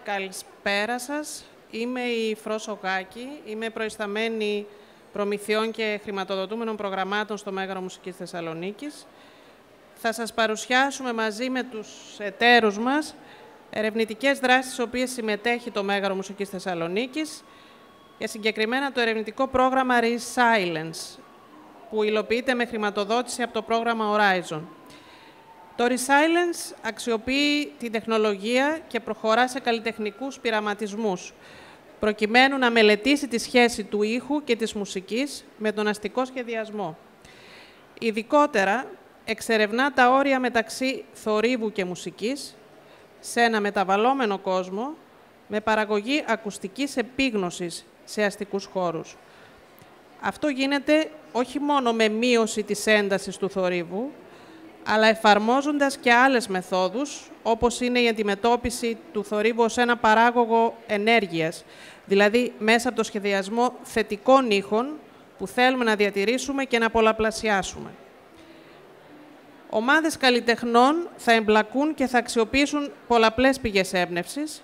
Καλησπέρα σας. Είμαι η Φρόσο Γάκη. Είμαι προϊσταμένη προμηθειών και χρηματοδοτούμενων προγραμμάτων στο Μέγαρο Μουσικής Θεσσαλονίκης. Θα σας παρουσιάσουμε μαζί με τους εταίρους μας ερευνητικές δράσεις στις οποίες συμμετέχει το Μέγαρο Μουσικής Θεσσαλονίκης και συγκεκριμένα το ερευνητικό πρόγραμμα Resilience, που υλοποιείται με χρηματοδότηση από το πρόγραμμα Horizon. Το Resilience αξιοποιεί την τεχνολογία και προχωρά σε καλλιτεχνικούς πειραματισμούς, προκειμένου να μελετήσει τη σχέση του ήχου και της μουσικής με τον αστικό σχεδιασμό. Ειδικότερα, εξερευνά τα όρια μεταξύ θορύβου και μουσικής σε ένα μεταβαλλόμενο κόσμο με παραγωγή ακουστικής επίγνωσης σε αστικούς χώρους. Αυτό γίνεται όχι μόνο με μείωση της έντασης του θορύβου, αλλά εφαρμόζοντας και άλλες μεθόδους, όπως είναι η αντιμετώπιση του θορύβου ως ένα παράγωγο ενέργειας, δηλαδή μέσα από το σχεδιασμό θετικών ήχων που θέλουμε να διατηρήσουμε και να πολλαπλασιάσουμε. Ομάδες καλλιτεχνών θα εμπλακούν και θα αξιοποιήσουν πολλαπλές πηγές έμπνευσης,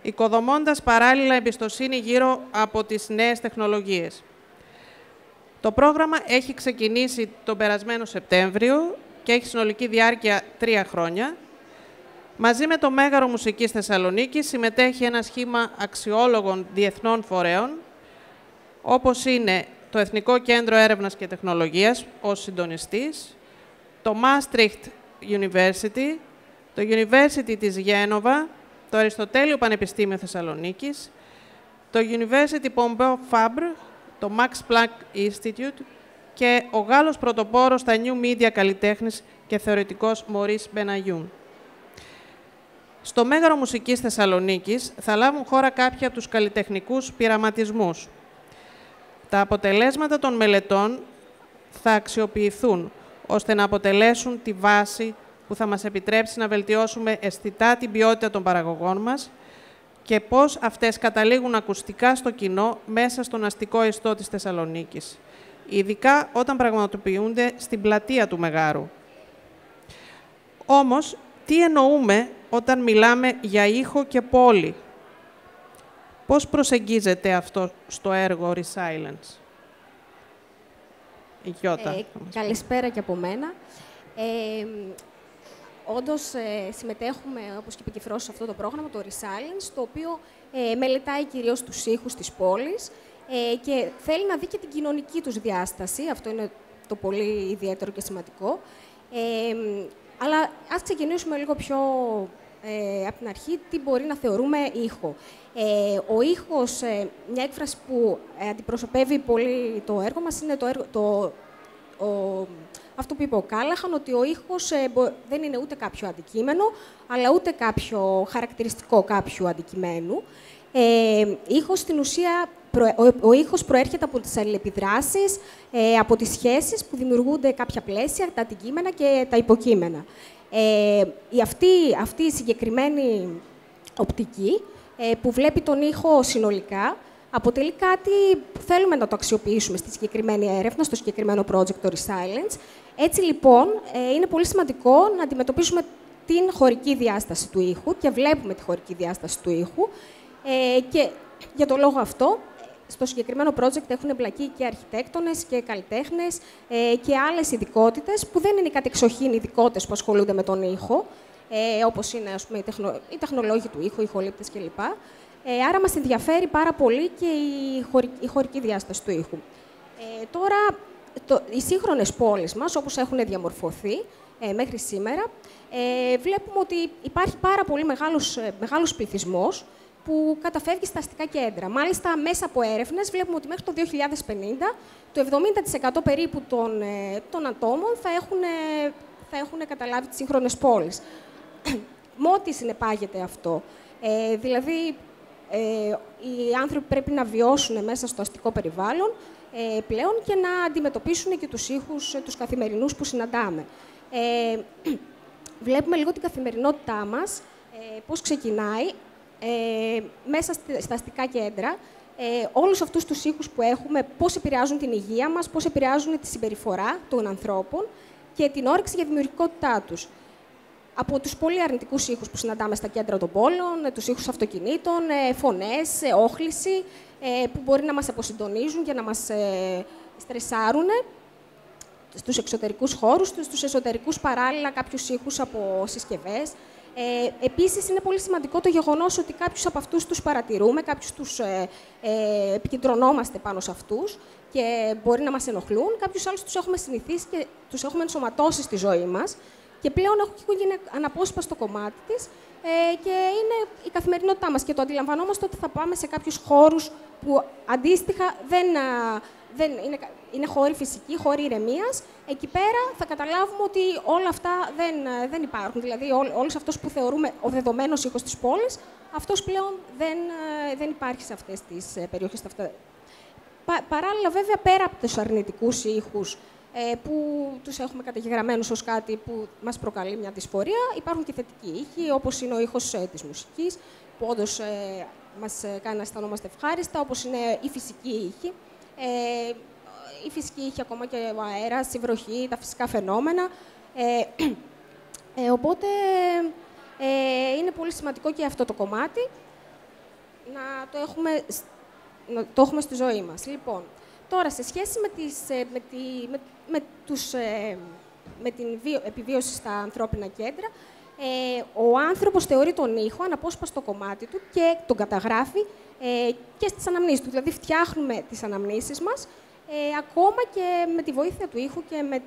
οικοδομώντας παράλληλα εμπιστοσύνη γύρω από τις νέες τεχνολογίες. Το πρόγραμμα έχει ξεκινήσει τον περασμένο Σεπτέμβριο και έχει συνολική διάρκεια 3 χρόνια. Μαζί με το Μέγαρο Μουσικής Θεσσαλονίκης συμμετέχει ένα σχήμα αξιόλογων διεθνών φορέων, όπως είναι το Εθνικό Κέντρο Έρευνας και Τεχνολογίας ως συντονιστής, το Maastricht University, το University της Γένοβα, το Αριστοτέλειο Πανεπιστήμιο Θεσσαλονίκης, το University Pompeu Fabra, το Max Planck Institute και ο Γάλλος πρωτοπόρος στα New Media καλλιτέχνης και θεωρητικός Maurice Benayoun. Στο Μέγαρο Μουσικής Θεσσαλονίκης θα λάβουν χώρα κάποιοι από τους καλλιτεχνικούς πειραματισμούς. Τα αποτελέσματα των μελετών θα αξιοποιηθούν ώστε να αποτελέσουν τη βάση που θα μας επιτρέψει να βελτιώσουμε αισθητά την ποιότητα των παραγωγών μας και πώς αυτές καταλήγουν ακουστικά στο κοινό μέσα στον αστικό ιστό της Θεσσαλονίκης, ειδικά όταν πραγματοποιούνται στην πλατεία του Μεγάρου. Όμως, τι εννοούμε όταν μιλάμε για ήχο και πόλη? Πώς προσεγγίζεται αυτό στο έργο Resilience? Η Γιώτα. Καλησπέρα και από μένα. Όντως, συμμετέχουμε, όπως και είπε και η Φρόσο, σε αυτό το πρόγραμμα, το Resilience, το οποίο μελετάει κυρίως τους ήχους της πόλης και θέλει να δει και την κοινωνική τους διάσταση. Αυτό είναι το πολύ ιδιαίτερο και σημαντικό. Αλλά ας ξεκινήσουμε λίγο πιο από την αρχή, τι μπορεί να θεωρούμε ήχο. Ο ήχος, μια έκφραση που αντιπροσωπεύει πολύ το έργο μας, είναι αυτό που είπε ο Κάλαχαν, ότι ο ήχος δεν είναι ούτε κάποιο αντικείμενο, αλλά ούτε κάποιο χαρακτηριστικό κάποιου αντικειμένου. Ήχος, στην ουσία, ο ήχος προέρχεται από τις αλληλεπιδράσεις, από τις σχέσεις που δημιουργούνται κάποια πλαίσια, τα αντικείμενα και τα υποκείμενα. Αυτή η συγκεκριμένη οπτική που βλέπει τον ήχο συνολικά, αποτελεί κάτι που θέλουμε να το αξιοποιήσουμε στη συγκεκριμένη έρευνα, στο συγκεκριμένο project, το Resilience. Έτσι, λοιπόν, είναι πολύ σημαντικό να αντιμετωπίσουμε την χωρική διάσταση του ήχου και βλέπουμε τη χωρική διάσταση του ήχου. Και για τον λόγο αυτό, στο συγκεκριμένο project έχουν εμπλακεί και αρχιτέκτονες και καλλιτέχνες και άλλες ειδικότητες που δεν είναι κατεξοχήν ειδικότητες που ασχολούνται με τον ήχο, όπως είναι, ας πούμε, οι τεχνολόγοι του ήχου, οι ηχολήπτες κλπ. Άρα μας ενδιαφέρει πάρα πολύ και η χωρική διάσταση του ήχου. Τώρα, οι σύγχρονες πόλεις μας, όπως έχουν διαμορφωθεί μέχρι σήμερα, βλέπουμε ότι υπάρχει πάρα πολύ μεγάλος πληθυσμός που καταφεύγει στα αστικά κέντρα. Μάλιστα, μέσα από έρευνες βλέπουμε ότι μέχρι το 2050 το 70% περίπου των ατόμων θα έχουν καταλάβει τις σύγχρονες πόλεις. Με ό,τι συνεπάγεται αυτό. Δηλαδή, οι άνθρωποι πρέπει να βιώσουν μέσα στο αστικό περιβάλλον πλέον και να αντιμετωπίσουν και τους ήχους τους καθημερινούς που συναντάμε. Βλέπουμε λίγο την καθημερινότητά μας, πώς ξεκινάει μέσα στα αστικά κέντρα, όλους αυτούς τους ήχους που έχουμε, πώς επηρεάζουν την υγεία μας, πώς επηρεάζουν τη συμπεριφορά των ανθρώπων και την όρεξη για δημιουργικότητά τους. από τους πολύ αρνητικούς ήχους που συναντάμε στα κέντρα των πόλεων, τους ήχους αυτοκινήτων, φωνές, όχληση, που μπορεί να μας αποσυντονίζουν και να μας στρεσάρουν στους εξωτερικούς χώρους, στους εσωτερικούς παράλληλα κάποιους ήχους από συσκευές. Επίσης, είναι πολύ σημαντικό το γεγονός ότι κάποιους από αυτούς τους παρατηρούμε, κάποιους τους επικεντρωνόμαστε πάνω σε αυτούς και μπορεί να μας ενοχλούν, κάποιους άλλους τους έχουμε συνηθίσει και τους έχουμε ενσωματώσει στη ζωή μας και πλέον έχουν γίνει αναπόσπαστο κομμάτι της και είναι η καθημερινότητά μας και το αντιλαμβανόμαστε ότι θα πάμε σε κάποιους χώρους που αντίστοιχα είναι χώροι φυσικοί, χώροι ηρεμίας. Εκεί πέρα θα καταλάβουμε ότι όλα αυτά δεν υπάρχουν. Δηλαδή, όλος αυτός που θεωρούμε ο δεδομένος ήχος της πόλης, αυτός πλέον δεν υπάρχει σε αυτές τις περιοχές. Παράλληλα, βέβαια, πέρα από τους αρνητικούς ήχους, που τους έχουμε καταγεγραμμένους ως κάτι που μας προκαλεί μια δυσφορία, υπάρχουν και θετικοί ήχοι, όπως είναι ο ήχος της μουσικής, που όντως μας κάνει να αισθανόμαστε ευχάριστα, όπως είναι οι φυσικοί ήχοι. Η φυσική ήχη, ακόμα και ο αέρας, η βροχή, τα φυσικά φαινόμενα. Οπότε, είναι πολύ σημαντικό και αυτό το κομμάτι να το έχουμε στη ζωή μας. Λοιπόν, τώρα, σε σχέση με την επιβίωση στα ανθρώπινα κέντρα, ο άνθρωπος θεωρεί τον ήχο αναπόσπαστο κομμάτι του και τον καταγράφει και στις αναμνήσεις του. Δηλαδή, φτιάχνουμε τις αναμνήσεις μας, ακόμα και με τη βοήθεια του ήχου και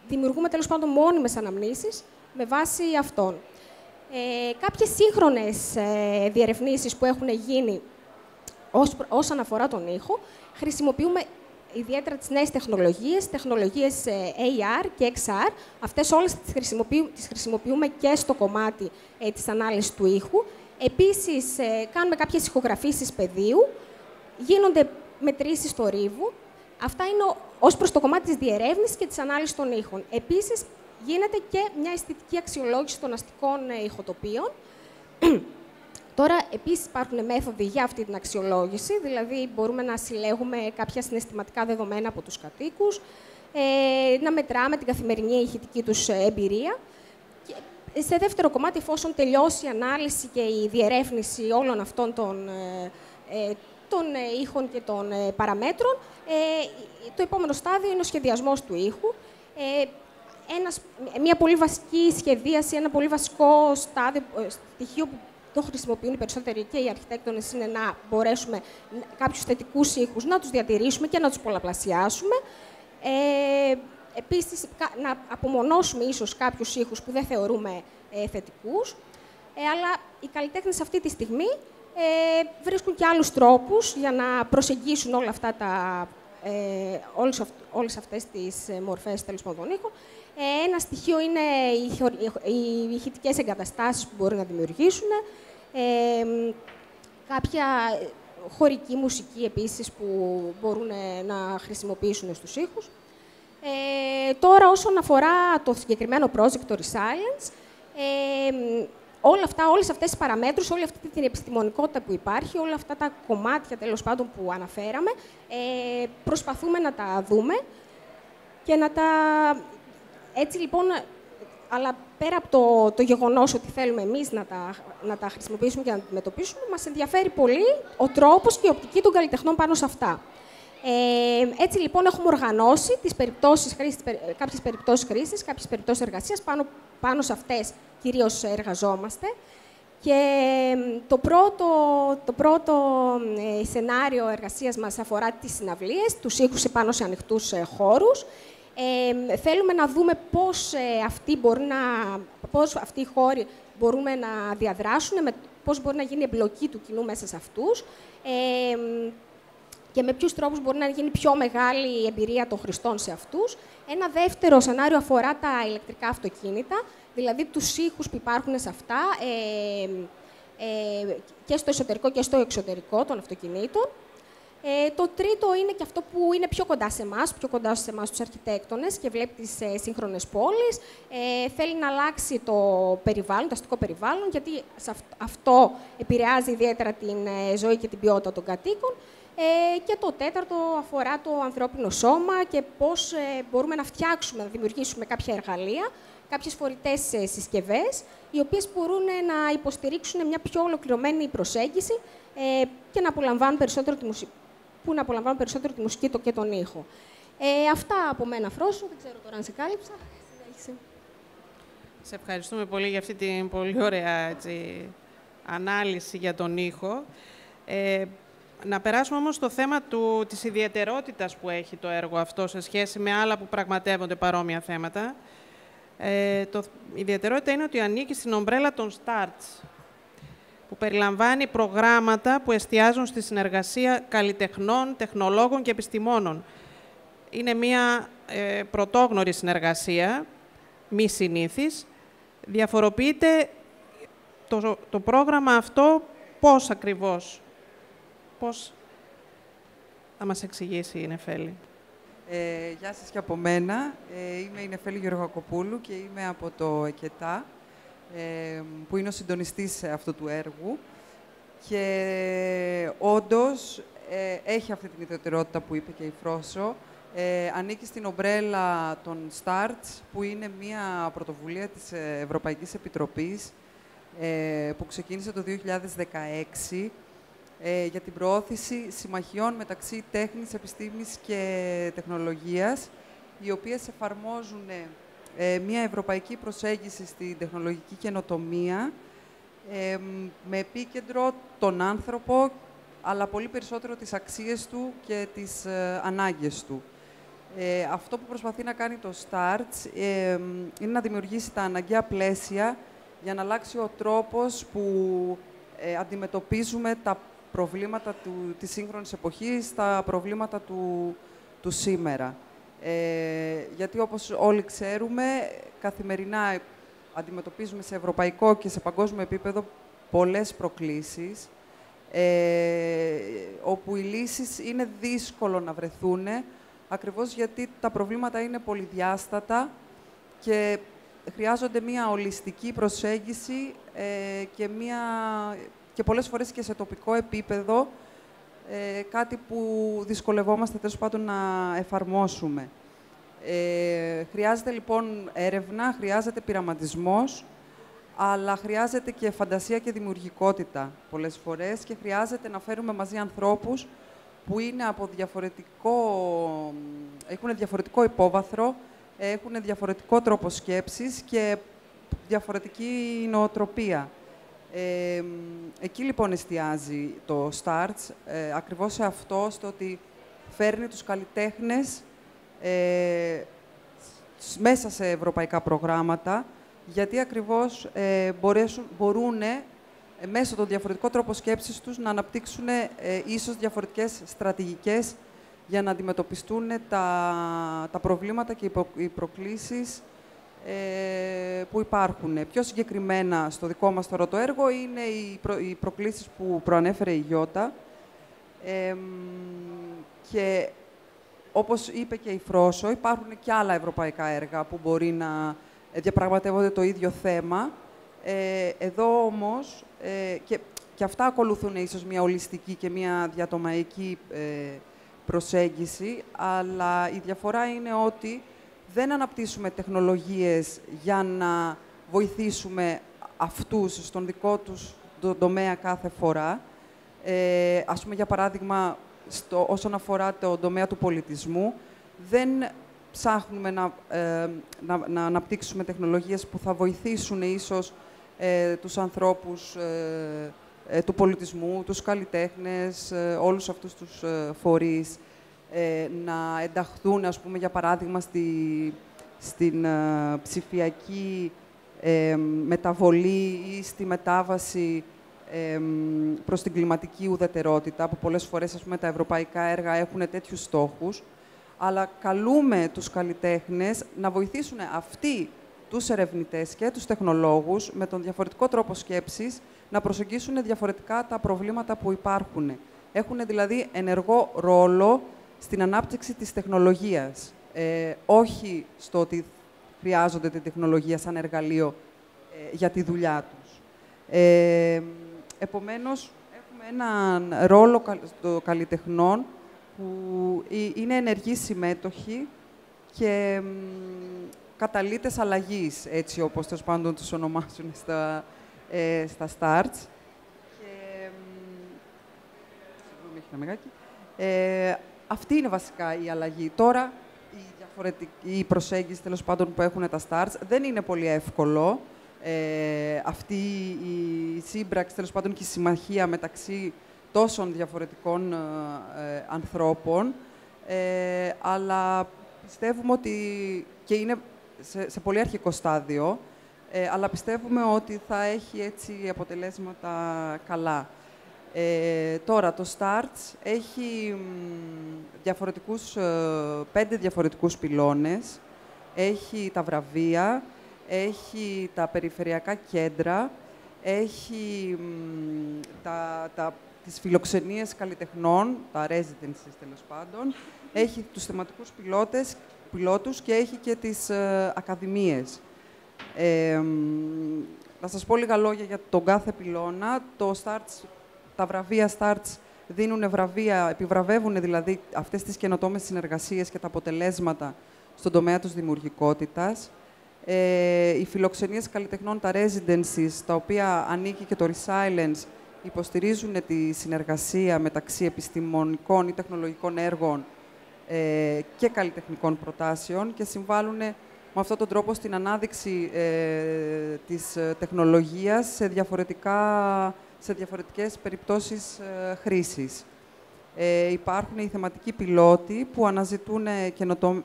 δημιουργούμε τέλος πάντων μόνιμες αναμνήσεις με βάση αυτόν. Κάποιες σύγχρονες διερευνήσεις που έχουν γίνει όσον αφορά τον ήχο, χρησιμοποιούμε ιδιαίτερα τις νέες τεχνολογίες AR και XR. Αυτές όλες τις χρησιμοποιούμε και στο κομμάτι της ανάλυσης του ήχου. Επίσης, κάνουμε κάποιες ηχογραφήσεις πεδίου, γίνονται μετρήσεις στο ρίβου. Αυτά είναι ως προς το κομμάτι της διερεύνησης και της ανάλυσης των ήχων. Επίσης, γίνεται και μια αισθητική αξιολόγηση των αστικών ηχοτοπίων. Τώρα, επίσης, υπάρχουν μέθοδοι για αυτή την αξιολόγηση, δηλαδή μπορούμε να συλλέγουμε κάποια συναισθηματικά δεδομένα από τους κατοίκους, να μετράμε την καθημερινή ηχητική τους εμπειρία. Και σε δεύτερο κομμάτι, εφόσον τελειώσει η ανάλυση και η διερεύνηση όλων αυτών των ήχων και των παραμέτρων, το επόμενο στάδιο είναι ο σχεδιασμός του ήχου. Μια πολύ βασική σχεδίαση, ένα πολύ βασικό στοιχείο που το χρησιμοποιούν οι περισσότεροι και οι αρχιτέκτονες είναι να μπορέσουμε κάποιους θετικούς ήχους να τους διατηρήσουμε και να τους πολλαπλασιάσουμε. Επίσης, να απομονώσουμε ίσως κάποιους ήχους που δεν θεωρούμε θετικούς. Αλλά οι καλλιτέχνες αυτή τη στιγμή βρίσκουν και άλλους τρόπους για να προσεγγίσουν όλες αυτές τις μορφές τέλος πάντων ήχων. Ένα στοιχείο είναι οι ηχητικές εγκαταστάσεις που μπορούν να δημιουργήσουν, κάποια χωρική μουσική επίσης που μπορούν να χρησιμοποιήσουν στους ήχους. Τώρα, όσον αφορά το συγκεκριμένο project, το Resilience, όλες αυτές τις παραμέτρους, όλη αυτή την επιστημονικότητα που υπάρχει, όλα αυτά τα κομμάτια τέλος πάντων που αναφέραμε, προσπαθούμε να τα δούμε και να τα... Έτσι λοιπόν, αλλά πέρα από το γεγονός ότι θέλουμε εμείς να τα χρησιμοποιήσουμε και να τα αντιμετωπίσουμε, μας ενδιαφέρει πολύ ο τρόπος και η οπτική των καλλιτεχνών πάνω σε αυτά. Έτσι λοιπόν έχουμε οργανώσει κάποιες περιπτώσεις χρήσης, κάποιες περιπτώσεις εργασίας, πάνω σε αυτές κυρίως εργαζόμαστε. Και το πρώτο σενάριο εργασίας μας αφορά τις συναυλίες, τους ήχους επάνω σε ανοιχτούς χώρους. Θέλουμε να δούμε πώς αυτοί οι χώροι μπορούμε να διαδράσουν, πώς μπορεί να γίνει εμπλοκή του κοινού μέσα σε αυτούς και με ποιους τρόπους μπορεί να γίνει πιο μεγάλη η εμπειρία των χρηστών σε αυτούς. Ένα δεύτερο σενάριο αφορά τα ηλεκτρικά αυτοκίνητα, δηλαδή τους ήχους που υπάρχουν σε αυτά και στο εσωτερικό και στο εξωτερικό των αυτοκινήτων. Το τρίτο είναι και αυτό που είναι πιο κοντά σε εμάς, τους αρχιτέκτονες και βλέπει τις σύγχρονες πόλεις. Θέλει να αλλάξει το περιβάλλον, το αστικό περιβάλλον, γιατί αυτό επηρεάζει ιδιαίτερα την ζωή και την ποιότητα των κατοίκων. Και το τέταρτο αφορά το ανθρώπινο σώμα και πώς μπορούμε να φτιάξουμε, να δημιουργήσουμε κάποια εργαλεία κάποιες φορητές συσκευές, οι οποίες μπορούν να υποστηρίξουν μια πιο ολοκληρωμένη προσέγγιση και να απολαμβάνουν περισσότερο τη μουσική και τον ήχο. Αυτά από μένα, Φρόσο. Δεν ξέρω τώρα αν σε κάλυψα. Σε ευχαριστούμε πολύ για αυτή την πολύ ωραία ανάλυση για τον ήχο. Να περάσουμε όμως στο θέμα της ιδιαιτερότητας που έχει το έργο αυτό σε σχέση με άλλα που πραγματεύονται παρόμοια θέματα. Η ιδιαιτερότητα είναι ότι ανήκει στην ομπρέλα των STARTS, που περιλαμβάνει προγράμματα που εστιάζουν στη συνεργασία καλλιτεχνών, τεχνολόγων και επιστημόνων. Είναι μια πρωτόγνωρη συνεργασία, μη συνήθις. Διαφοροποιείται το πρόγραμμα αυτό πώς ακριβώς. Πώς θα μας εξηγήσει η Νεφέλη. Γεια σας και από μένα. Είμαι η Νεφέλη Γεωργακοπούλου και είμαι από το ΕΚΕΤΑ, που είναι ο συντονιστής αυτού του έργου. Και όντως έχει αυτή την ιδιαιτερότητα που είπε και η Φρόσο. Ανήκει στην ομπρέλα των STARTS, που είναι μια πρωτοβουλία της Ευρωπαϊκής Επιτροπής που ξεκίνησε το 2016 για την προώθηση συμμαχιών μεταξύ τέχνης, επιστήμης και τεχνολογίας, οι οποίες εφαρμόζουν μια ευρωπαϊκή προσέγγιση στην τεχνολογική καινοτομία με επίκεντρο τον άνθρωπο, αλλά πολύ περισσότερο τις αξίες του και τις ανάγκες του. Αυτό που προσπαθεί να κάνει το STARTS είναι να δημιουργήσει τα αναγκαία πλαίσια για να αλλάξει ο τρόπος που αντιμετωπίζουμε τα προβλήματα της σύγχρονης εποχής, τα προβλήματα του σήμερα. Γιατί, όπως όλοι ξέρουμε, καθημερινά αντιμετωπίζουμε σε ευρωπαϊκό και σε παγκόσμιο επίπεδο πολλές προκλήσεις, όπου οι λύσεις είναι δύσκολο να βρεθούν, ακριβώς γιατί τα προβλήματα είναι πολυδιάστατα και χρειάζονται μια ολιστική προσέγγιση και πολλές φορές και σε τοπικό επίπεδο, κάτι που δυσκολευόμαστε τέλος πάντων να εφαρμόσουμε. Χρειάζεται λοιπόν έρευνα, χρειάζεται πειραματισμός, αλλά χρειάζεται και φαντασία και δημιουργικότητα πολλές φορές και χρειάζεται να φέρουμε μαζί ανθρώπους που είναι έχουν διαφορετικό υπόβαθρο, έχουν διαφορετικό τρόπο σκέψης και διαφορετική νοοτροπία. Εκεί λοιπόν εστιάζει το STARTS, ακριβώς σε αυτό, στο ότι φέρνει τους καλλιτέχνες μέσα σε ευρωπαϊκά προγράμματα, γιατί ακριβώς μπορούν μέσω των διαφορετικών τρόπων σκέψης τους να αναπτύξουν ίσως διαφορετικές στρατηγικές για να αντιμετωπιστούν τα προβλήματα και οι προκλήσεις που υπάρχουν. Πιο συγκεκριμένα, στο δικό μας τώρα το έργο, είναι οι προκλήσεις που προανέφερε η Γιώτα. Και όπως είπε και η Φρόσο, υπάρχουν και άλλα ευρωπαϊκά έργα που μπορεί να διαπραγματεύονται το ίδιο θέμα. Εδώ όμως, και αυτά ακολουθούν ίσως μια ολιστική και μια διατομαϊκή προσέγγιση, αλλά η διαφορά είναι ότι δεν αναπτύσσουμε τεχνολογίες για να βοηθήσουμε αυτούς στον δικό τους τομέα κάθε φορά. Ας πούμε, για παράδειγμα, όσον αφορά το τομέα του πολιτισμού, δεν ψάχνουμε να αναπτύξουμε τεχνολογίες που θα βοηθήσουν ίσως τους ανθρώπους του πολιτισμού, τους καλλιτέχνες, όλους αυτούς τους φορείς, να ενταχθούν, ας πούμε, για παράδειγμα, στην ψηφιακή μεταβολή ή στη μετάβαση προς την κλιματική ουδετερότητα, που πολλές φορές, ας πούμε, τα ευρωπαϊκά έργα έχουν τέτοιους στόχους, αλλά καλούμε τους καλλιτέχνες να βοηθήσουν αυτοί τους ερευνητές και τους τεχνολόγους με τον διαφορετικό τρόπο σκέψης να προσεγγίσουν διαφορετικά τα προβλήματα που υπάρχουν. Έχουν δηλαδή ενεργό ρόλο στην ανάπτυξη της τεχνολογίας, όχι στο ότι χρειάζονται τη τεχνολογία σαν εργαλείο για τη δουλειά τους. Επομένως, έχουμε έναν ρόλο των καλλιτεχνών που είναι ενεργοί συμμέτοχοι και καταλύτες αλλαγής, έτσι όπως τέλος πάντων τους ονομάζουν στα starts. Αυτή είναι βασικά η αλλαγή. Τώρα, η προσέγγιση τέλος πάντων που έχουν τα starts δεν είναι πολύ εύκολο. Αυτή η σύμπραξη, τέλος πάντων, και η συμμαχία μεταξύ τόσων διαφορετικών ανθρώπων, αλλά πιστεύουμε ότι, και είναι σε πολύ αρχικό στάδιο, αλλά πιστεύουμε ότι θα έχει έτσι αποτελέσματα καλά. Τώρα, το Starts έχει 5 διαφορετικούς πυλώνες. Έχει τα βραβεία, έχει τα περιφερειακά κέντρα, έχει τις φιλοξενίες καλλιτεχνών, τα residencies τέλος πάντων, έχει τους θεματικούς πιλότους και έχει και τις ακαδημίες. Να σας πω λίγα λόγια για τον κάθε πυλώνα. Τα βραβεία Starts δίνουν βραβεία, επιβραβεύουν δηλαδή αυτές τις καινοτόμες συνεργασίες και τα αποτελέσματα στον τομέα της δημιουργικότητας. Οι φιλοξενίες καλλιτεχνών, τα residencies, τα οποία ανήκει και το Resilience, υποστηρίζουν τη συνεργασία μεταξύ επιστημονικών ή τεχνολογικών έργων και καλλιτεχνικών προτάσεων και συμβάλλουν με αυτόν τον τρόπο στην ανάδειξη της τεχνολογίας σε διαφορετικές περιπτώσεις χρήσης. Υπάρχουν οι θεματικοί πιλότοι που αναζητούν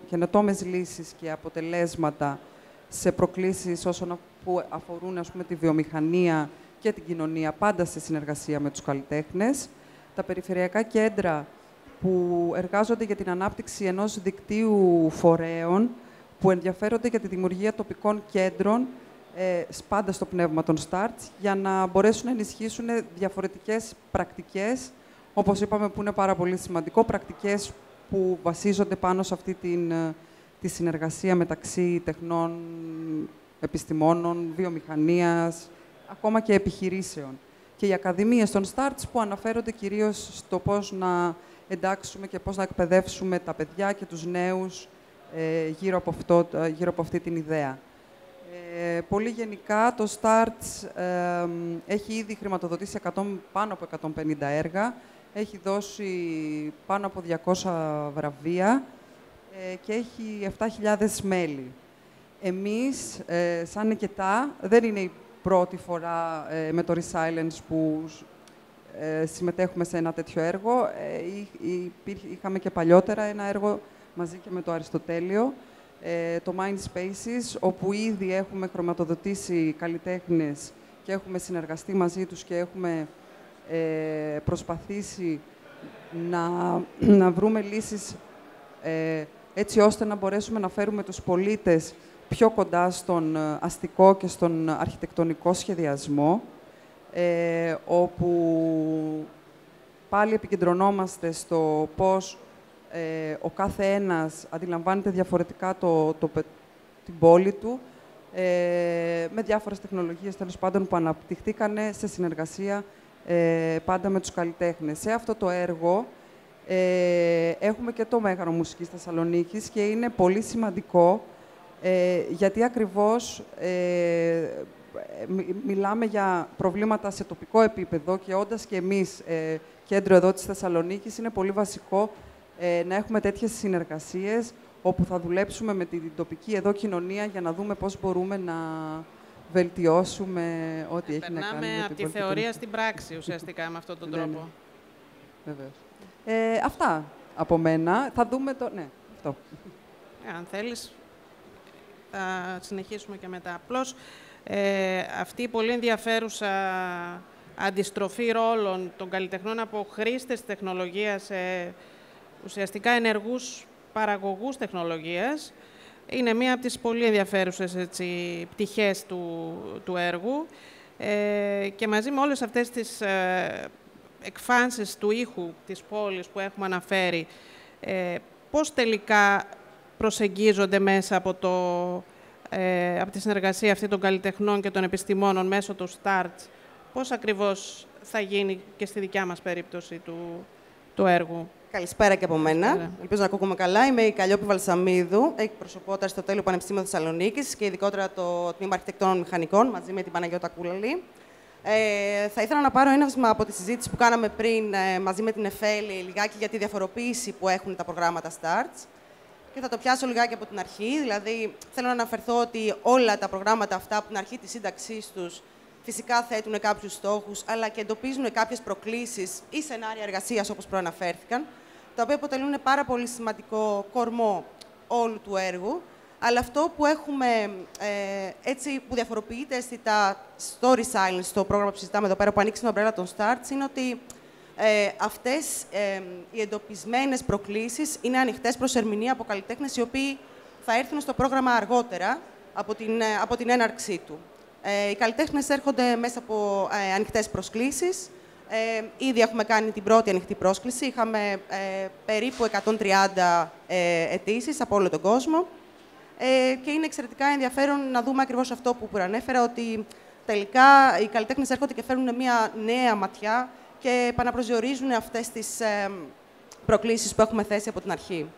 καινοτόμες λύσεις και αποτελέσματα σε προκλήσεις που αφορούν, ας πούμε, τη βιομηχανία και την κοινωνία, πάντα σε συνεργασία με τους καλλιτέχνες. Τα περιφερειακά κέντρα που εργάζονται για την ανάπτυξη ενός δικτύου φορέων που ενδιαφέρονται για τη δημιουργία τοπικών κέντρων, πάντα στο πνεύμα των Starts, για να μπορέσουν να ενισχύσουν διαφορετικές πρακτικές, όπως είπαμε, που είναι πάρα πολύ σημαντικό, πρακτικές που βασίζονται πάνω σε αυτή τη συνεργασία μεταξύ τεχνών, επιστημόνων, βιομηχανίας, ακόμα και επιχειρήσεων. Και οι ακαδημίες των Starts που αναφέρονται κυρίως στο πώς να εντάξουμε και πώς να εκπαιδεύσουμε τα παιδιά και τους νέους γύρω από αυτή την ιδέα. Πολύ γενικά, το Starts έχει ήδη χρηματοδοτήσει πάνω από 150 έργα, έχει δώσει πάνω από 200 βραβεία και έχει 7.000 μέλη. Εμείς, σαν Εκετά, δεν είναι η πρώτη φορά με το Resilience που συμμετέχουμε σε ένα τέτοιο έργο. Είχαμε και παλιότερα ένα έργο μαζί και με το Αριστοτέλειο, το Mind Spaces, όπου ήδη έχουμε χρηματοδοτήσει καλλιτέχνες και έχουμε συνεργαστεί μαζί τους και έχουμε προσπαθήσει να βρούμε λύσεις έτσι ώστε να μπορέσουμε να φέρουμε τους πολίτες πιο κοντά στον αστικό και στον αρχιτεκτονικό σχεδιασμό, όπου πάλι επικεντρωνόμαστε στο πώς ο κάθε ένας αντιλαμβάνεται διαφορετικά την πόλη του, με διάφορες τεχνολογίες, τέλος πάντων, που αναπτυχθήκανε σε συνεργασία πάντα με τους καλλιτέχνες. Σε αυτό το έργο έχουμε και το Μέγαρο Μουσικής Θεσσαλονίκης και είναι πολύ σημαντικό γιατί ακριβώς μιλάμε για προβλήματα σε τοπικό επίπεδο και όντας και εμείς κέντρο εδώ της Θεσσαλονίκης, είναι πολύ βασικό να έχουμε τέτοιες συνεργασίες όπου θα δουλέψουμε με την τοπική εδώ κοινωνία για να δούμε πώς μπορούμε να βελτιώσουμε ό,τι έχει να κάνει. Περνάμε από τη θεωρία στην πράξη, ουσιαστικά, με αυτόν τον τρόπο. Βεβαίως. Αυτά από μένα. Θα δούμε το... Ναι, αυτό. Αν θέλεις, θα συνεχίσουμε και μετά. Απλώς, αυτή η πολύ ενδιαφέρουσα αντιστροφή ρόλων των καλλιτεχνών από χρήστες τεχνολογίας σε ουσιαστικά ενεργούς παραγωγούς τεχνολογίας είναι μία από τις πολύ ενδιαφέρουσες πτυχές του έργου και μαζί με όλες αυτές τις εκφάνσεις του ήχου της πόλης που έχουμε αναφέρει, πώς τελικά προσεγγίζονται μέσα από τη συνεργασία αυτή των καλλιτεχνών και των επιστημόνων μέσω του Starts, πώς ακριβώς θα γίνει και στη δικιά μας περίπτωση του έργου. Καλησπέρα και από μένα. Ελπίζω να ακούγομαι καλά. Είμαι η Καλλιόπη Βαλσαμίδου, εκπροσωπώ το Αριστοτέλειο Πανεπιστήμιο Θεσσαλονίκης και ειδικότερα το Τμήμα Αρχιτεκτόνων Μηχανικών, μαζί με την Παναγιώτα Κούλαλη. Θα ήθελα να πάρω έναυσμα από τη συζήτηση που κάναμε πριν μαζί με την Εφέλη, λιγάκι για τη διαφοροποίηση που έχουν τα προγράμματα STARTS. Και θα το πιάσω λιγάκι από την αρχή. Δηλαδή, θέλω να αναφερθώ ότι όλα τα προγράμματα αυτά από την αρχή της σύνταξής τους φυσικά θέτουν κάποιους στόχους, αλλά και εντοπίζουν κάποιες προκλήσεις ή σενάρια εργασίας, όπως προαναφέρθηκαν, τα οποία αποτελούν πάρα πολύ σημαντικό κορμό όλου του έργου. Αλλά αυτό που έχουμε, έτσι, που διαφοροποιείται αισθητά στο Resilience, το πρόγραμμα που συζητάμε εδώ πέρα, που ανοίξει την ομπρέλα των STARTS, είναι ότι αυτές οι εντοπισμένες προκλήσεις είναι ανοιχτές προς ερμηνεία από καλλιτέχνες οι οποίοι θα έρθουν στο πρόγραμμα αργότερα από την έναρξή του. Οι καλλιτέχνες έρχονται μέσα από ανοιχτές προσκλήσεις. Ήδη έχουμε κάνει την πρώτη ανοιχτή πρόσκληση. Είχαμε περίπου 130 αιτήσεις από όλο τον κόσμο. Και είναι εξαιρετικά ενδιαφέρον να δούμε ακριβώς αυτό που προανέφερα, ότι τελικά οι καλλιτέχνες έρχονται και φέρνουν μια νέα ματιά και επαναπροσδιορίζουν αυτές τις προκλήσεις που έχουμε θέσει από την αρχή.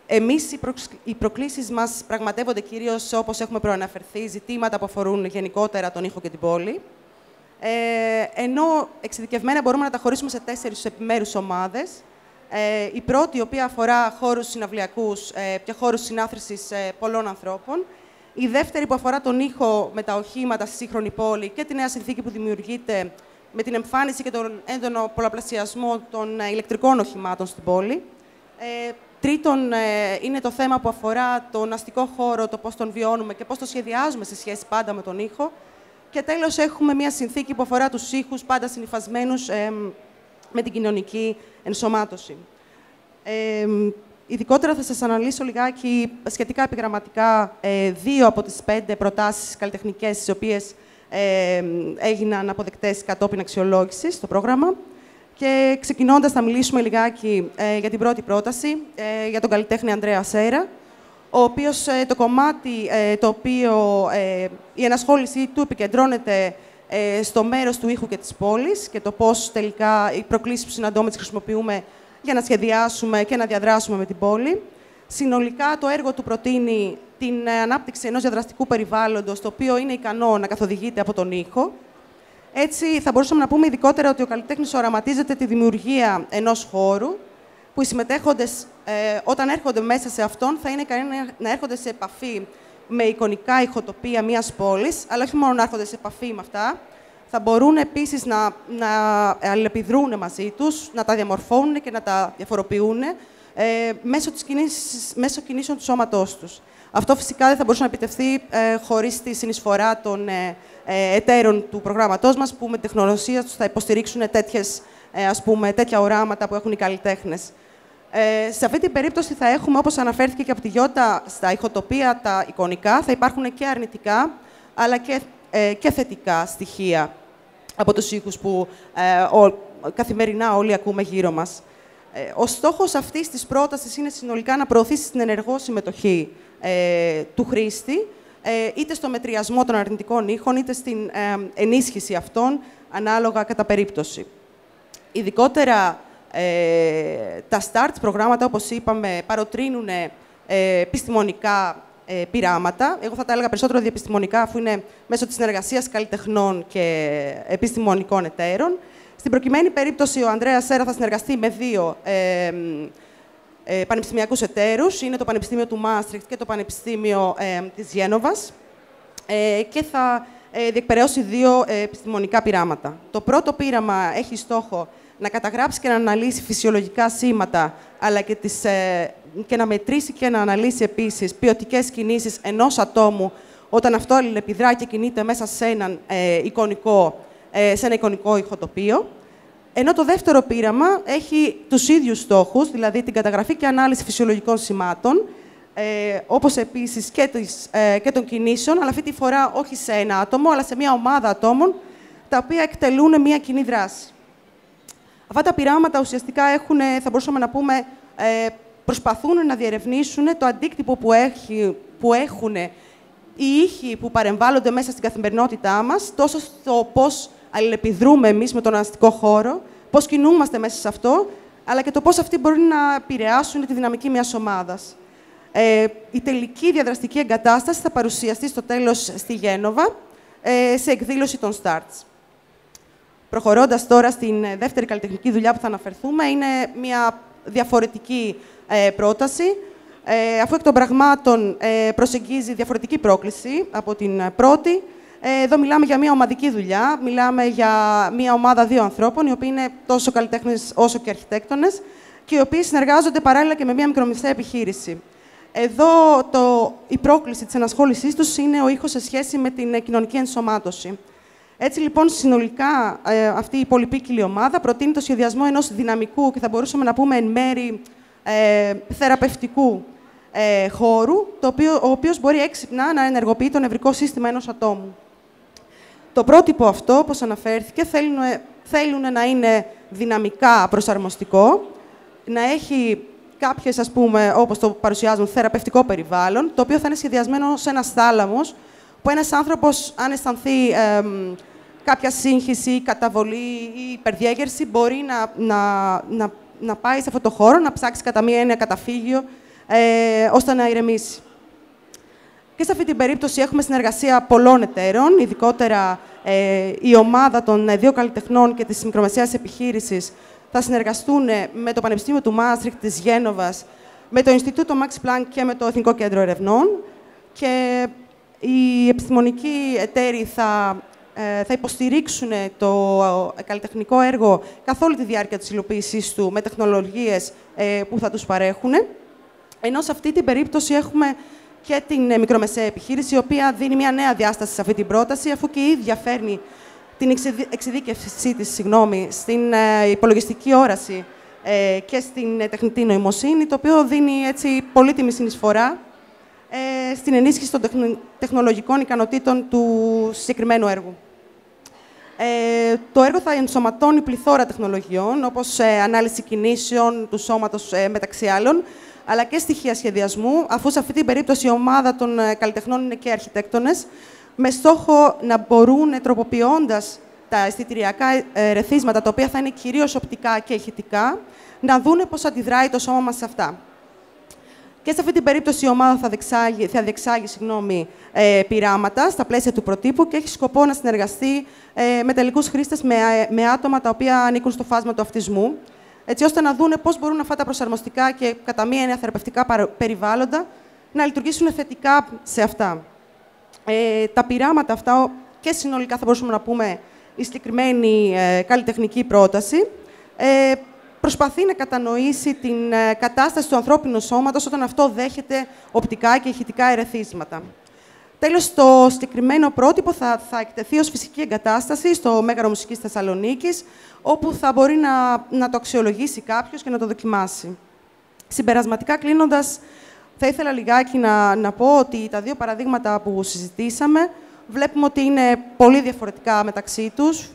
Εμείς οι προκλήσεις μας πραγματεύονται κυρίως, όπως έχουμε προαναφερθεί, ζητήματα που αφορούν γενικότερα τον ήχο και την πόλη. Ενώ εξειδικευμένα μπορούμε να τα χωρίσουμε σε 4 επιμέρους ομάδες. Η πρώτη, η οποία αφορά χώρους συναυλιακούς και χώρους συνάθρησης πολλών ανθρώπων. Η δεύτερη, που αφορά τον ήχο με τα οχήματα στη σύγχρονη πόλη και τη νέα συνθήκη που δημιουργείται με την εμφάνιση και τον έντονο πολλαπλασιασμό των ηλεκτρικών οχημάτων στην πόλη. Τρίτον, είναι το θέμα που αφορά τον αστικό χώρο, το πώς τον βιώνουμε και πώς το σχεδιάζουμε σε σχέση πάντα με τον ήχο. Και τέλος, έχουμε μια συνθήκη που αφορά τους ήχους, πάντα συνυφασμένους με την κοινωνική ενσωμάτωση. Ειδικότερα θα σας αναλύσω λιγάκι σχετικά επιγραμματικά 2 από τις 5 προτάσεις καλλιτεχνικές, τις οποίες έγιναν αποδεκτές κατόπιν αξιολόγησης στο πρόγραμμα. Και ξεκινώντας, θα μιλήσουμε λιγάκι για την πρώτη πρόταση, για τον καλλιτέχνη Ανδρέα Σέρα, ο οποίος το κομμάτι το οποίο η ενασχόλησή του επικεντρώνεται στο μέρος του ήχου και της πόλης και το πώς τελικά οι προκλήσεις που συναντώμε τις χρησιμοποιούμε για να σχεδιάσουμε και να διαδράσουμε με την πόλη. Συνολικά, το έργο του προτείνει την ανάπτυξη ενός διαδραστικού περιβάλλοντος, το οποίο είναι ικανό να καθοδηγείται από τον ήχο. Έτσι, θα μπορούσαμε να πούμε ειδικότερα ότι ο καλλιτέχνης οραματίζεται τη δημιουργία ενός χώρου, που οι συμμετέχοντες, όταν έρχονται μέσα σε αυτόν, θα είναι ικανοί να έρχονται σε επαφή με εικονικά ηχοτοπία μιας πόλης, αλλά όχι μόνο να έρχονται σε επαφή με αυτά, θα μπορούν επίσης να αλληλεπιδρούν μαζί τους, να τα διαμορφώνουν και να τα διαφοροποιούν μέσω κινήσεων του σώματός τους. Αυτό φυσικά δεν θα μπορούσε να επιτευχθεί χωρίς τη συνεισφορά των εταίρων του προγράμματός μας, που με τεχνογνωσία τους θα υποστηρίξουν τέτοια οράματα που έχουν οι καλλιτέχνες. Σε αυτή την περίπτωση θα έχουμε, όπως αναφέρθηκε και από τη Γιώτα, στα ηχοτοπία τα εικονικά, θα υπάρχουν και αρνητικά, αλλά και θετικά στοιχεία από τους ήχους που καθημερινά όλοι ακούμε γύρω μας. Ο στόχος αυτής της πρότασης είναι συνολικά να προωθήσει την ενεργό συμμετοχή του χρήστη, είτε στο μετριασμό των αρνητικών ήχων, είτε στην ενίσχυση αυτών, ανάλογα κατά περίπτωση. Ειδικότερα, τα STARTS προγράμματα, όπως είπαμε, παροτρύνουν επιστημονικά πειράματα. Εγώ θα τα έλεγα περισσότερο διεπιστημονικά, αφού είναι μέσω της συνεργασίας καλλιτεχνών και επιστημονικών εταίρων. Στην προκειμένη περίπτωση, ο Ανδρέας Σέρα θα συνεργαστεί με 2 πανεπιστημιακούς εταίρους. Είναι το Πανεπιστήμιο του Μάστριχτ και το Πανεπιστήμιο της Γένοβας. Και θα διεκπεραιώσει 2 επιστημονικά πειράματα. Το πρώτο πείραμα έχει στόχο να καταγράψει και να αναλύσει φυσιολογικά σήματα, αλλά και να μετρήσει και να αναλύσει επίσης ποιοτικές κινήσεις ενός ατόμου, όταν αυτό αλληλεπιδρά και κινείται μέσα σε ένα εικονικό ηχοτοπίο. Ενώ το δεύτερο πείραμα έχει τους ίδιους στόχους, δηλαδή την καταγραφή και ανάλυση φυσιολογικών σημάτων, όπως επίσης και των κινήσεων, αλλά αυτή τη φορά όχι σε ένα άτομο, αλλά σε μια ομάδα ατόμων, τα οποία εκτελούν μια κοινή δράση. Αυτά τα πειράματα ουσιαστικά θα μπορούσαμε να πούμε, προσπαθούν να διερευνήσουν το αντίκτυπο που έχουν οι ήχοι που παρεμβάλλονται μέσα στην καθημερινότητά μας, τόσο στο πώς αλληλεπιδρούμε εμείς με τον αστικό χώρο, πώς κινούμαστε μέσα σε αυτό, αλλά και το πώς αυτοί μπορεί να επηρεάσουν τη δυναμική μιας ομάδας. Η τελική διαδραστική εγκατάσταση θα παρουσιαστεί στο τέλος στη Γένοβα, σε εκδήλωση των STARTS. Προχωρώντας τώρα στην δεύτερη καλλιτεχνική δουλειά που θα αναφερθούμε, είναι μια διαφορετική πρόταση, αφού εκ των πραγμάτων προσεγγίζει διαφορετική πρόκληση από την πρώτη. Εδώ μιλάμε για μια ομαδική δουλειά, μιλάμε για μια ομάδα 2 ανθρώπων, οι οποίοι είναι τόσο καλλιτέχνες όσο και αρχιτέκτονες, και οι οποίοι συνεργάζονται παράλληλα και με μια μικρομεσαία επιχείρηση. Εδώ η πρόκληση της ενασχόλησής τους είναι ο ήχος σε σχέση με την κοινωνική ενσωμάτωση. Έτσι, λοιπόν, συνολικά αυτή η πολυπίκυλη ομάδα προτείνει το σχεδιασμό ενός δυναμικού και θα μπορούσαμε να πούμε εν μέρη θεραπευτικού χώρου, ο οποίος μπορεί έξυπνα να ενεργοποιεί το νευρικό σύστημα ενός ατόμου. Το πρότυπο αυτό, όπως αναφέρθηκε, θέλουν να είναι δυναμικά προσαρμοστικό, να έχει κάποιες, ας πούμε, όπως το παρουσιάζουν, θεραπευτικό περιβάλλον, το οποίο θα είναι σχεδιασμένο σε ένας θάλαμος, που ένας άνθρωπος, αν αισθανθεί κάποια σύγχυση, καταβολή ή υπερδιέγερση, μπορεί να πάει σε αυτό το χώρο, να ψάξει κατά μία έννοια καταφύγιο, ώστε να ηρεμήσει. Και σε αυτή την περίπτωση έχουμε συνεργασία πολλών εταίρων, ειδικότερα η ομάδα των 2 καλλιτεχνών και της μικρομεσαίας επιχείρησης θα συνεργαστούν με το Πανεπιστήμιο του Μάστριχτ της Γένοβας, με το Ινστιτούτο Max Planck και με το Εθνικό Κέντρο Ερευνών. Και οι επιστημονικοί εταίροι θα υποστηρίξουν το καλλιτεχνικό έργο καθ' όλη τη διάρκεια της υλοποίησής του με τεχνολογίες που θα τους παρέχουν. Ενώ σε αυτή την περίπτωση έχουμε και την μικρομεσαία επιχείρηση, η οποία δίνει μια νέα διάσταση σε αυτή την πρόταση, αφού και η ίδια φέρνει την εξειδίκευσή της στην υπολογιστική όραση και στην τεχνητή νοημοσύνη, το οποίο δίνει έτσι πολύτιμη συνεισφορά στην ενίσχυση των τεχνολογικών ικανοτήτων του συγκεκριμένου έργου. Το έργο θα ενσωματώνει πληθώρα τεχνολογιών, όπως ανάλυση κινήσεων του σώματος, μεταξύ άλλων, αλλά και στοιχεία σχεδιασμού, αφού σε αυτή την περίπτωση η ομάδα των καλλιτεχνών είναι και αρχιτέκτονες, με στόχο να μπορούν, τροποποιώντας τα αισθητηριακά ρεθίσματα, τα οποία θα είναι κυρίως οπτικά και ηχητικά, να δούνε πώς αντιδράει το σώμα μας σε αυτά. Και σε αυτή την περίπτωση η ομάδα θα διεξάγει πειράματα στα πλαίσια του προτύπου και έχει σκοπό να συνεργαστεί με τελικούς χρήστες, με άτομα τα οποία ανήκουν στο φάσμα του αυτισμού, έτσι ώστε να δούνε πώς μπορούν αυτά τα προσαρμοστικά και κατά μία έννοια θεραπευτικά περιβάλλοντα να λειτουργήσουν θετικά σε αυτά. Τα πειράματα αυτά και συνολικά θα μπορούσαμε να πούμε η συγκεκριμένη καλλιτεχνική πρόταση προσπαθεί να κατανοήσει την κατάσταση του ανθρώπινου σώματος όταν αυτό δέχεται οπτικά και ηχητικά ερεθίσματα. Τέλος, το συγκεκριμένο πρότυπο θα εκτεθεί ως φυσική εγκατάσταση στο Μέγαρο Μουσικής Θεσσαλονίκης, όπου θα μπορεί να το αξιολογήσει κάποιος και να το δοκιμάσει. Συμπερασματικά, κλείνοντας, θα ήθελα λιγάκι να πω ότι τα 2 παραδείγματα που συζητήσαμε βλέπουμε ότι είναι πολύ διαφορετικά μεταξύ τους,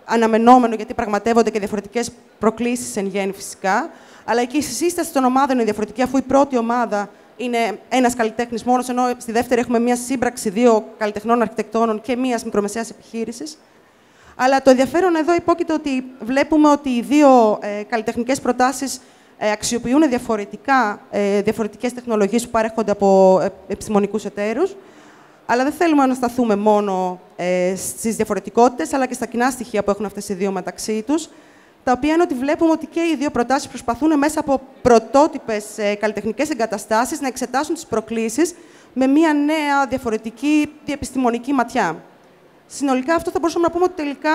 αναμενόμενο γιατί πραγματεύονται και διαφορετικές προκλήσεις εν γέννη φυσικά, αλλά και η σύσταση των ομάδων είναι διαφορετική, αφού η πρώτη ομάδα είναι ένας καλλιτέχνης μόνος, ενώ στη δεύτερη έχουμε μια σύμπραξη 2 καλλιτεχνών αρχιτεκτόνων και μιας μικρομεσαίας επιχείρησης. Αλλά το ενδιαφέρον εδώ υπόκειται ότι βλέπουμε ότι οι 2 καλλιτεχνικές προτάσεις αξιοποιούν διαφορετικές τεχνολογίες που παρέχονται από επιστημονικούς εταίρους, αλλά δεν θέλουμε να σταθούμε μόνο στις διαφορετικότητες, αλλά και στα κοινά στοιχεία που έχουν αυτές οι 2 μεταξύ τους, τα οποία είναι ότι βλέπουμε ότι και οι 2 προτάσεις προσπαθούν μέσα από πρωτότυπες καλλιτεχνικές εγκαταστάσεις να εξετάσουν τις προκλήσεις με μια νέα διαφορετική διεπιστημονική ματιά. Συνολικά αυτό θα μπορούσαμε να πούμε ότι τελικά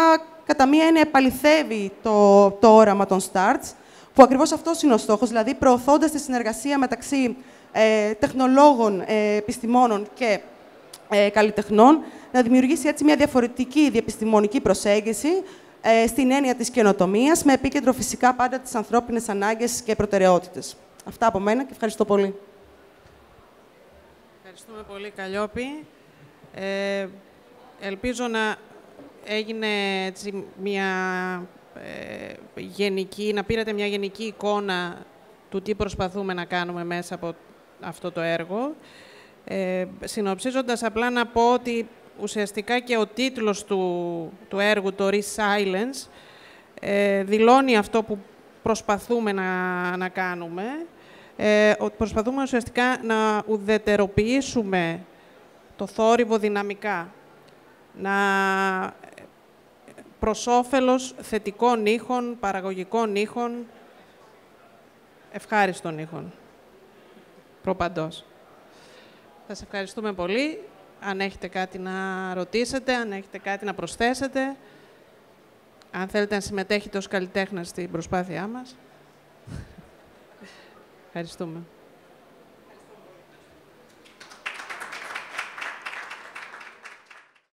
κατά μία έννοια επαληθεύει το όραμα των STARTS, που ακριβώς αυτός είναι ο στόχος, δηλαδή προωθώντας τη συνεργασία μεταξύ τεχνολόγων, επιστημόνων και καλλιτεχνών, να δημιουργήσει έτσι μια διαφορετική διεπιστημονική προσέγγιση στην έννοια της καινοτομίας, με επίκεντρο φυσικά πάντα τις ανθρώπινες ανάγκες και προτεραιότητες. Αυτά από μένα και ευχαριστώ πολύ. Ευχαριστούμε πολύ, Καλλιόπη. Ελπίζω να έγινε έτσι να πήρατε μια γενική εικόνα του τι προσπαθούμε να κάνουμε μέσα από αυτό το έργο. Συνοψίζοντας, απλά να πω ότι ουσιαστικά και ο τίτλος του έργου, το Resilience, δηλώνει αυτό που προσπαθούμε να κάνουμε. Ότι προσπαθούμε ουσιαστικά να ουδετεροποιήσουμε το θόρυβο δυναμικά, προς όφελος θετικών ήχων, παραγωγικών ήχων, ευχάριστων ήχων, προπαντός. Σας ευχαριστούμε πολύ. Αν έχετε κάτι να ρωτήσετε, αν έχετε κάτι να προσθέσετε, αν θέλετε να συμμετέχετε ως καλλιτέχνας στην προσπάθειά μας. Ευχαριστούμε.